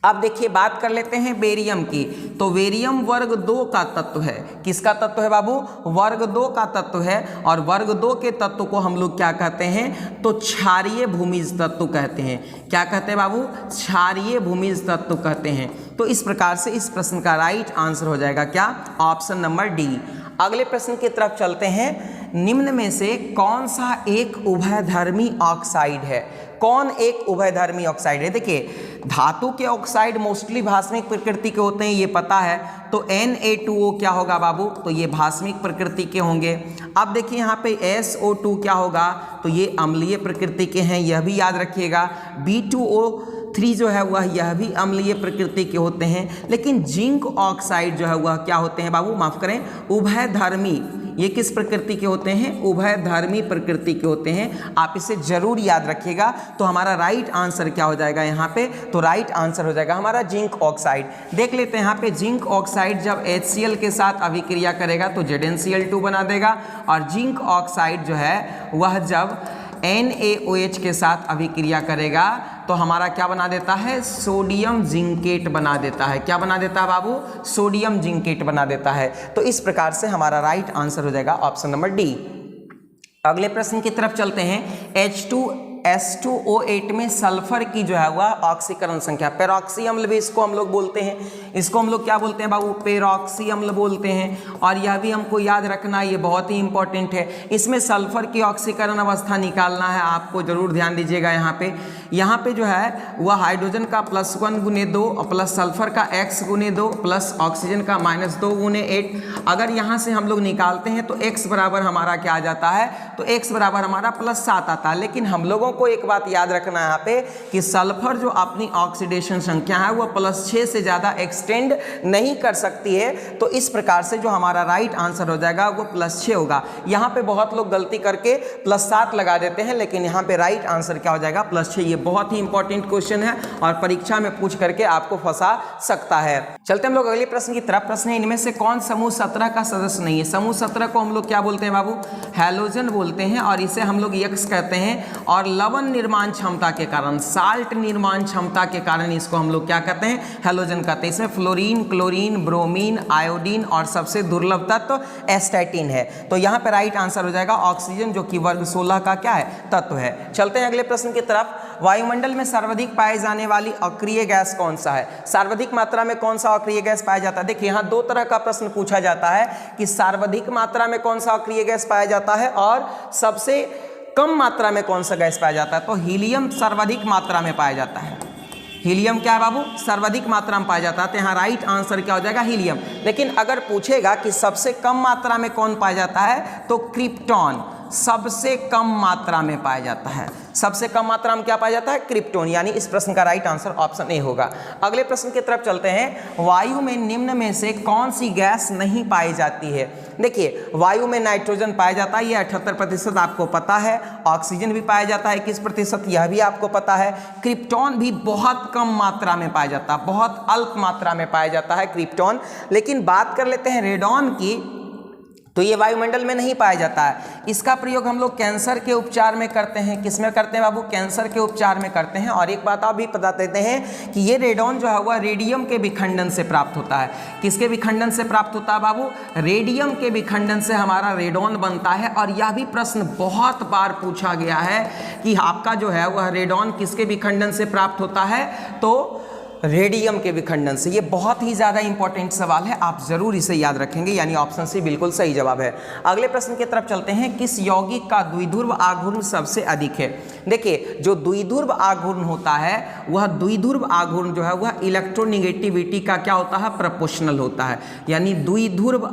अब देखिए बात कर लेते हैं बेरियम की। तो बेरियम वर्ग 2 का तत्व है। किसका तत्व है बाबू, वर्ग 2 का तत्व है। और वर्ग 2 के तत्व को हम लोग क्या कहते हैं, तो क्षारीय भूमिज तत्व कहते हैं। क्या कहते हैं बाबू, क्षारीय भूमिज तत्व कहते हैं। तो इस प्रकार से इस प्रश्न का राइट आंसर हो जाएगा क्या, ऑप्शन नंबर डी। अगले प्रश्न की तरफ चलते हैं। निम्न में से कौन सा एक उभयधर्मी ऑक्साइड है, कौन एक उभयधर्मी ऑक्साइड है। देखिए धातु के ऑक्साइड मोस्टली भास्मिक प्रकृति के होते हैं, ये पता है। तो Na2O क्या होगा बाबू, तो ये भास्मिक प्रकृति के होंगे। अब देखिए यहाँ पे SO2 क्या होगा, तो ये अम्लीय प्रकृति के हैं, यह भी याद रखिएगा। B2O3 जो है वह यह भी अम्लीय प्रकृति के होते हैं। लेकिन जिंक ऑक्साइड जो है वह क्या होते हैं बाबू, माफ करें, उभयधर्मी। ये किस प्रकृति के होते हैं, उभयधर्मी प्रकृति के होते हैं। आप इसे जरूर याद रखिएगा। तो हमारा राइट आंसर क्या हो जाएगा यहाँ पे, तो राइट आंसर हो जाएगा हमारा जिंक ऑक्साइड। देख लेते हैं यहाँ पे, जिंक ऑक्साइड जब HCl के साथ अभिक्रिया करेगा तो ZnCl2 बना देगा। और जिंक ऑक्साइड जो है वह जब NaOH के साथ अभिक्रिया करेगा तो हमारा क्या बना देता है, सोडियम जिंकेट बना देता है। क्या बना देता है बाबू, सोडियम जिंकेट बना देता है। तो इस प्रकार से हमारा राइट आंसर हो जाएगा ऑप्शन नंबर डी। अगले प्रश्न की तरफ चलते हैं। H2S2O8 में सल्फर की जो है वह ऑक्सीकरण संख्या, पेरोक्सी अम्ल भी इसको हम लोग बोलते हैं। इसको हम लोग क्या बोलते हैं बाबू, पेरोक्सी अम्ल बोलते हैं। और यह भी हमको याद रखना, ये बहुत ही इंपॉर्टेंट है। इसमें सल्फर की ऑक्सीकरण अवस्था निकालना है, आपको जरूर ध्यान दीजिएगा। यहाँ पे जो है वह हाइड्रोजन का +1 × 2 प्लस सल्फर का x × 2 प्लस ऑक्सीजन का -2 × 8। अगर यहाँ से हम लोग निकालते हैं तो x बराबर हमारा क्या आ जाता है, तो x बराबर हमारा +7 आता है। लेकिन हम लोगों को एक बात याद रखना है यहाँ पे कि सल्फर जो अपनी ऑक्सीडेशन संख्या है वह +6 से ज़्यादा एक्सटेंड नहीं कर सकती है। तो इस प्रकार से जो हमारा राइट आंसर हो जाएगा वो +6 होगा। यहाँ पे बहुत लोग गलती करके +7 लगा देते हैं, लेकिन यहाँ पे राइट आंसर क्या हो जाएगा, +6। ये बहुत ही इंपॉर्टेंट क्वेश्चन है और परीक्षा में पूछ करके आपको फंसा सकता है। चलते हम लोग अगले प्रश्न की तरफ। प्रश्न है, इनमें से कौन समूह 17 का सदस्य नहीं है। समूह 17 को हम लोग क्या बोलते हैं बाबू, हैलोजन बोलते हैं। और इसे हम लोग यक्स कहते हैं। और लवण निर्माण क्षमता के कारण, साल्ट निर्माण क्षमता के कारण इसको हम लोग क्या कहते हैं, हैलोजन कहते हैं। इसमें फ्लोरीन, क्लोरीन, ब्रोमीन, आयोडीन और सबसे दुर्लभ तत्व एस्टैटिन है। तो यहाँ पे राइट आंसर हो जाएगा ऑक्सीजन, जो कि वर्ग 16 का क्या है, तत्व है। चलते हैं अगले प्रश्न की तरफ। वायुमंडल में सर्वाधिक पाए जाने वाली अक्रिय गैस कौन सा है। सर्वाधिक मात्रा में कौन सा अक्रिय गैस पाया जाता है। देखिए यहाँ दो तरह का प्रश्न पूछा जाता है कि सर्वाधिक मात्रा में कौन सा अक्रिय गैस पाया जाता है और सबसे कम मात्रा में कौन सा गैस पाया जाता है। तो हीलियम सर्वाधिक मात्रा में पाया जाता है। हीलियम क्या है बाबू, सर्वाधिक मात्रा में पाया जाता है। तो यहाँ राइट आंसर क्या हो जाएगा, हीलियम। लेकिन अगर पूछेगा कि सबसे कम मात्रा में कौन पाया जाता है, तो क्रिप्टॉन सबसे कम मात्रा में पाया जाता है। सबसे कम मात्रा में क्या पाया जाता है, क्रिप्टोन। यानी इस प्रश्न का राइट आंसर ऑप्शन ए होगा। अगले प्रश्न की तरफ चलते हैं। वायु में निम्न में से कौन सी गैस नहीं पाई जाती है। देखिए वायु में नाइट्रोजन पाया जाता है, ये 78% आपको पता है। ऑक्सीजन भी पाया जाता है 21%, यह भी आपको पता है। क्रिप्टॉन भी बहुत कम मात्रा में पाया जाता है, बहुत अल्प मात्रा में पाया जाता है क्रिप्टॉन। लेकिन बात कर लेते हैं रेडॉन की, तो ये वायुमंडल में नहीं पाया जाता है। इसका प्रयोग हम लोग कैंसर के उपचार में करते हैं। किस में करते हैं बाबू? कैंसर के उपचार में करते हैं। और एक बात आप भी बता देते हैं कि ये रेडॉन जो है वह रेडियम के विखंडन से प्राप्त होता है। किसके विखंडन से प्राप्त होता है बाबू? रेडियम के विखंडन से हमारा रेडॉन बनता है। और यह भी प्रश्न बहुत बार पूछा गया है कि आपका जो है वह रेडॉन किसके विखंडन से प्राप्त होता है? तो रेडियम के विखंडन से। ये बहुत ही ज़्यादा इंपॉर्टेंट सवाल है, आप जरूर इसे याद रखेंगे, यानी ऑप्शन सी बिल्कुल सही जवाब है। अगले प्रश्न की तरफ चलते हैं। किस यौगिक का द्विध्रुव आघूर्ण सबसे अधिक है? देखिए, जो द्विध्रुव आघूर्ण होता है वह द्विध्रुव आघूर्ण जो है वह इलेक्ट्रोनिगेटिविटी का क्या होता है? प्रोपोर्शनल होता है। यानी द्विध्रुव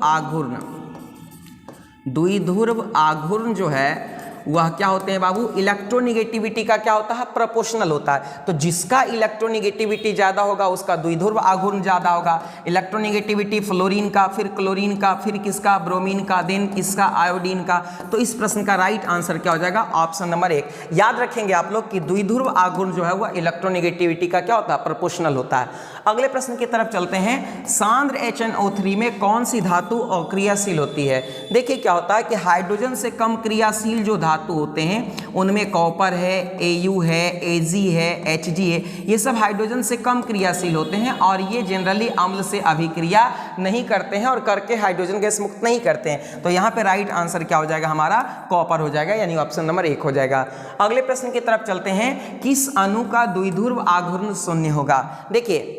आघूर्ण जो है वह क्या होते हैं बाबू? इलेक्ट्रोनिगेटिविटी का क्या होता है? प्रोपोर्शनल होता है। तो जिसका इलेक्ट्रोनिगेटिविटी ज़्यादा होगा उसका द्विध्रुव आघूर्ण ज़्यादा होगा। इलेक्ट्रोनिगेटिविटी फ्लोरीन का, फिर क्लोरीन का, फिर किसका? ब्रोमीन का, देन किसका? आयोडीन का। तो इस प्रश्न का राइट आंसर क्या हो जाएगा? Option number 1। याद रखेंगे आप लोग कि द्विध्रुव आघूर्ण जो है वह इलेक्ट्रोनिगेटिविटी का क्या होता है? प्रोपोर्शनल होता है। अगले प्रश्न की तरफ चलते हैं। सांद्र HNO3 में कौन सी धातु अक्रियाशील होती है? देखिए क्या होता है कि हाइड्रोजन से कम क्रियाशील जो धातु होते हैं उनमें कॉपर है, Au है, Ag है, Hg है, ये सब हाइड्रोजन से कम क्रियाशील होते हैं और ये जनरली अम्ल से अभिक्रिया नहीं करते हैं और करके हाइड्रोजन गैस मुक्त नहीं करते हैं। तो यहाँ पे राइट आंसर क्या हो जाएगा हमारा? कॉपर हो जाएगा, यानी ऑप्शन नंबर 1 हो जाएगा। अगले प्रश्न की तरफ चलते हैं। किस अणु का द्विध्रुव आघूर्ण शून्य होगा? देखिए,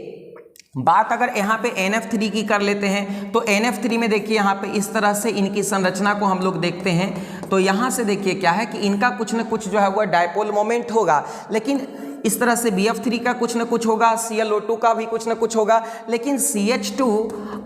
बात अगर यहाँ पे NF3 की कर लेते हैं तो NF3 में देखिए यहाँ पे इस तरह से इनकी संरचना को हम लोग देखते हैं तो यहाँ से देखिए क्या है कि इनका कुछ न कुछ जो है वह डायपोल मोमेंट होगा, लेकिन इस तरह से BF3 का कुछ न कुछ होगा, ClO2 का भी कुछ न कुछ होगा, लेकिन CH2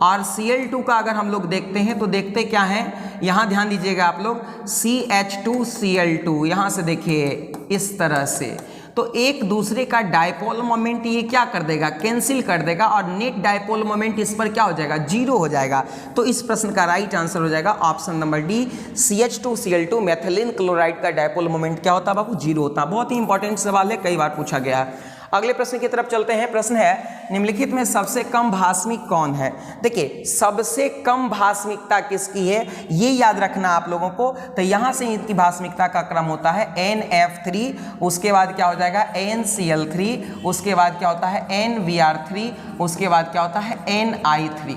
और Cl2 का अगर हम लोग देखते हैं तो देखते क्या है? यहाँ ध्यान दीजिएगा आप लोग, CH2Cl2 यहाँ से देखिए इस तरह से, तो एक दूसरे का डायपोल मोमेंट ये क्या कर देगा? कैंसिल कर देगा और नेट डायपोल मोमेंट इस पर क्या हो जाएगा? 0 हो जाएगा। तो इस प्रश्न का राइट आंसर हो जाएगा option number D, CH2Cl2 methylene chloride का डायपोल मोमेंट क्या होता है बाबू? 0 होता है। बहुत ही इंपॉर्टेंट सवाल है, कई बार पूछा गया है। अगले प्रश्न की तरफ चलते हैं। प्रश्न है, निम्नलिखित में सबसे कम भास्मिक कौन है? देखिए, सबसे कम भास्मिकता किसकी है ये याद रखना आप लोगों को। तो यहां से इनकी भास्मिकता का क्रम होता है NF3, उसके बाद क्या हो जाएगा? NCl3, उसके बाद क्या होता है? NVr3, उसके बाद क्या होता है? NI3।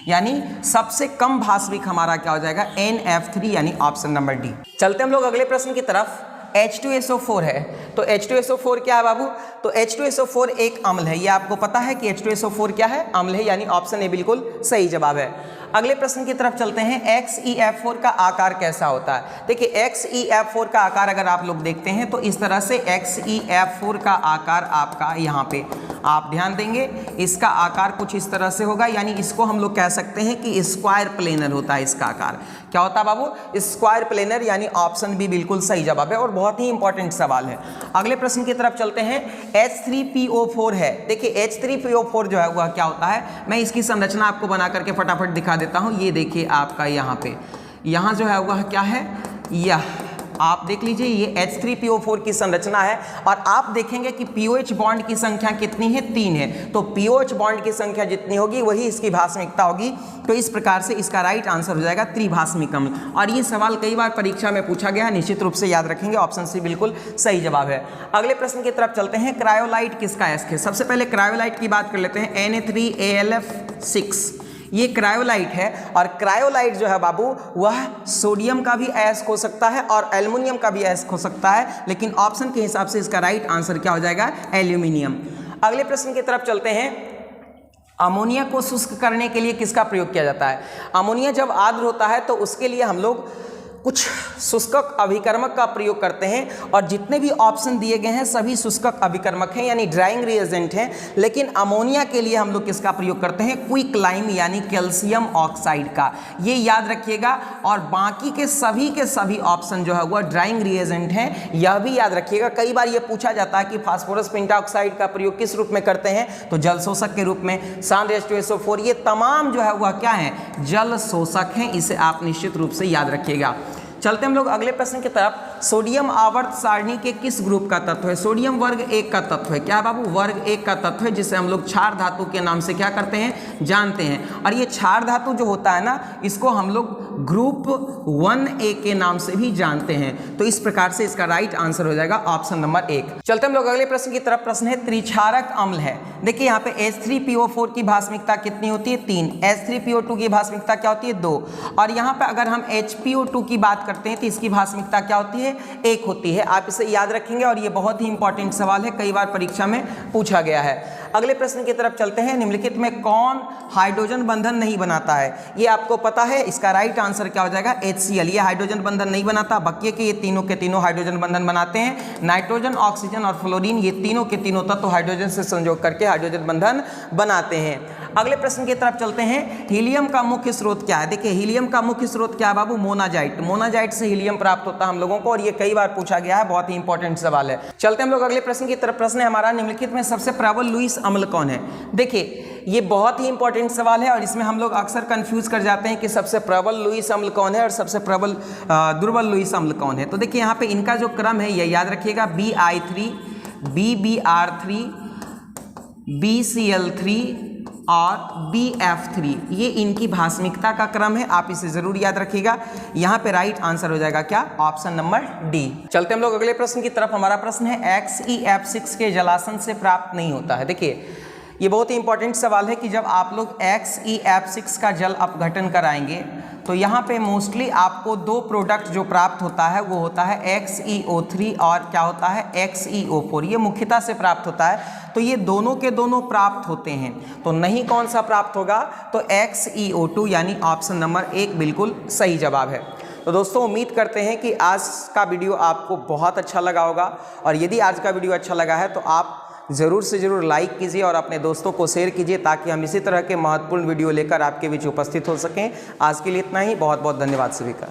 यानी सबसे कम भास्मिक हमारा क्या हो जाएगा? NF3, यानी ऑप्शन नंबर डी। चलते हम लोग अगले प्रश्न की तरफ। H2SO4 है, तो H2SO4 क्या है बाबू? तो H2SO4 एक अम्ल है। ये आपको पता है कि H2SO4 क्या है? अम्ल है, यानी ऑप्शन ए बिल्कुल सही जवाब है। अगले प्रश्न की तरफ चलते हैं। XeF4 का आकार कैसा होता है? देखिए, XeF4 का आकार अगर आप लोग देखते हैं तो इस तरह से XeF4 का आकार आपका यहाँ पे आप ध्यान देंगे, इसका आकार कुछ इस तरह से होगा, यानी इसको हम लोग कह सकते हैं कि स्क्वायर प्लेनर होता है। इसका आकार क्या होता है बाबू? स्क्वायर प्लेनर, यानी ऑप्शन बी बिल्कुल सही जवाब है और बहुत ही इंपॉर्टेंट सवाल है। अगले प्रश्न की तरफ चलते हैं। H3PO4 है। देखिए, H3PO4 जो है वह क्या होता है? मैं इसकी संरचना आपको बना करके फटाफट दिखा देता हूं। ये देखिए आपका यहाँ पे, यहाँ जो है वह क्या है? यह आप देख लीजिए, ये H3PO4 की संरचना है और आप देखेंगे कि POH बॉन्ड की संख्या कितनी है? 3 है। तो POH बॉन्ड की संख्या जितनी होगी वही इसकी भास्मिकता होगी। तो इस प्रकार से इसका राइट आंसर हो जाएगा त्रिभास्मिक अम्ल। और ये सवाल कई बार परीक्षा में पूछा गया है, निश्चित रूप से याद रखेंगे, ऑप्शन सी बिल्कुल सही जवाब है। अगले प्रश्न की तरफ चलते हैं। क्रायोलाइट किसका एस्क है? सबसे पहले क्रायोलाइट की बात कर लेते हैं। Na3AlF6 ये क्रायोलाइट है और क्रायोलाइट जो है बाबू वह सोडियम का भी अयस्क हो सकता है और एल्युमिनियम का भी अयस्क हो सकता है, लेकिन ऑप्शन के हिसाब से इसका राइट आंसर क्या हो जाएगा? एल्यूमिनियम। अगले प्रश्न की तरफ चलते हैं। अमोनिया को शुष्क करने के लिए किसका प्रयोग किया जाता है? अमोनिया जब आर्द्र होता है तो उसके लिए हम लोग कुछ शुष्कक अभिकर्मक का प्रयोग करते हैं और जितने भी ऑप्शन दिए गए हैं सभी शुष्कक अभिकर्मक हैं, यानी ड्राइंग रिएजेंट हैं। लेकिन अमोनिया के लिए हम लोग किसका प्रयोग करते हैं? क्विकलाइम, यानी कैल्शियम ऑक्साइड का। ये याद रखिएगा। और बाकी के सभी ऑप्शन जो है वह ड्राइंग रिएजेंट हैं, यह भी याद रखिएगा। कई बार ये पूछा जाता है कि फास्फोरस पेंटाऑक्साइड का प्रयोग किस रूप में करते हैं? तो जल शोषक के रूप में। सांद्र H2SO4 ये तमाम जो है वह क्या है? जल शोषक हैं। इसे आप निश्चित रूप से याद रखिएगा। चलते हम लोग अगले प्रश्न की तरफ। सोडियम आवर्त सारणी के किस ग्रुप का तत्व है? सोडियम वर्ग 1 का तत्व है। क्या बाबू? वर्ग 1 का तत्व है, जिसे हम लोग क्षार धातु के नाम से क्या करते हैं? जानते हैं। और ये क्षार धातु जो होता है ना, इसको हम लोग ग्रुप 1A के नाम से भी जानते हैं। तो इस प्रकार से इसका राइट आंसर हो जाएगा ऑप्शन नंबर 1। चलते हम लोग अगले प्रश्न की तरफ। प्रश्न है त्रिक्षारक अम्ल है। देखिए यहाँ पे H3PO4 की भास्मिकता कितनी होती है? 3। H3PO2 की भास्मिकता क्या होती है? 2। और यहाँ पे अगर हम HPO2 की बात करते हैं तो इसकी भास्मिकता क्या होती है? 1 होती है। आप इसे याद रखेंगे और ये बहुत ही इंपॉर्टेंट सवाल है, कई बार परीक्षा में पूछा गया है। अगले प्रश्न की तरफ चलते हैं। निम्नलिखित में कौन हाइड्रोजन बंधन नहीं बनाता है? ये आपको पता है। इसका राइट आंसर क्या हो जाएगा? HCl। ये हाइड्रोजन बंधन नहीं बनाता। बाकी के ये तीनों के तीनों हाइड्रोजन बंधन बनाते हैं। नाइट्रोजन, ऑक्सीजन और फ्लोरीन, ये तीनों के तीनों तत्व हाइड्रोजन से संयोग करके हाइड्रोजन बंधन बनाते हैं। अगले प्रश्न की तरफ चलते हैं। हीलियम का मुख्य स्रोत क्या है? देखिए हीलियम का मुख्य स्रोत क्या है बाबू? मोनाजाइट। मोनाजाइट से हीलियम प्राप्त होता है हम लोगों को, और ये कई बार पूछा गया है, बहुत ही इंपॉर्टेंट सवाल है। चलते हम लोग अगले प्रश्न की तरफ। प्रश्न है हमारा, निम्नलिखित में सबसे प्रबल लुईस अम्ल कौन है? देखिए ये बहुत ही इंपॉर्टेंट सवाल है, और इसमें हम लोग अक्सर कंफ्यूज कर जाते हैं कि सबसे प्रबल लुईस अम्ल कौन है और सबसे प्रबल दुर्बल लुईस अम्ल कौन है। तो देखिए यहाँ पे इनका जो क्रम है ये याद रखिएगा, BI3, BBr3, BCl3 और BF3, ये इनकी भास्मिकता का क्रम है। आप इसे जरूर याद रखिएगा। यहाँ पे राइट आंसर हो जाएगा क्या? Option number D. चलते हम लोग अगले प्रश्न की तरफ। हमारा प्रश्न है XeF6 के जलासन से प्राप्त नहीं होता है। देखिए ये बहुत ही इंपॉर्टेंट सवाल है कि जब आप लोग XeF6 का जल अपघटन कराएंगे तो यहाँ पे मोस्टली आपको 2 प्रोडक्ट जो प्राप्त होता है वो होता है XeO3 और क्या होता है? XeO4। ये मुख्यतः से प्राप्त होता है। तो ये दोनों के दोनों प्राप्त होते हैं, तो नहीं कौन सा प्राप्त होगा? तो XeO2, यानी ऑप्शन नंबर 1 बिल्कुल सही जवाब है। तो दोस्तों उम्मीद करते हैं कि आज का वीडियो आपको बहुत अच्छा लगा होगा, और यदि आज का वीडियो अच्छा लगा है तो आप ज़रूर से ज़रूर लाइक कीजिए और अपने दोस्तों को शेयर कीजिए, ताकि हम इसी तरह के महत्वपूर्ण वीडियो लेकर आपके बीच उपस्थित हो सकें। आज के लिए इतना ही। बहुत बहुत धन्यवाद सभी का।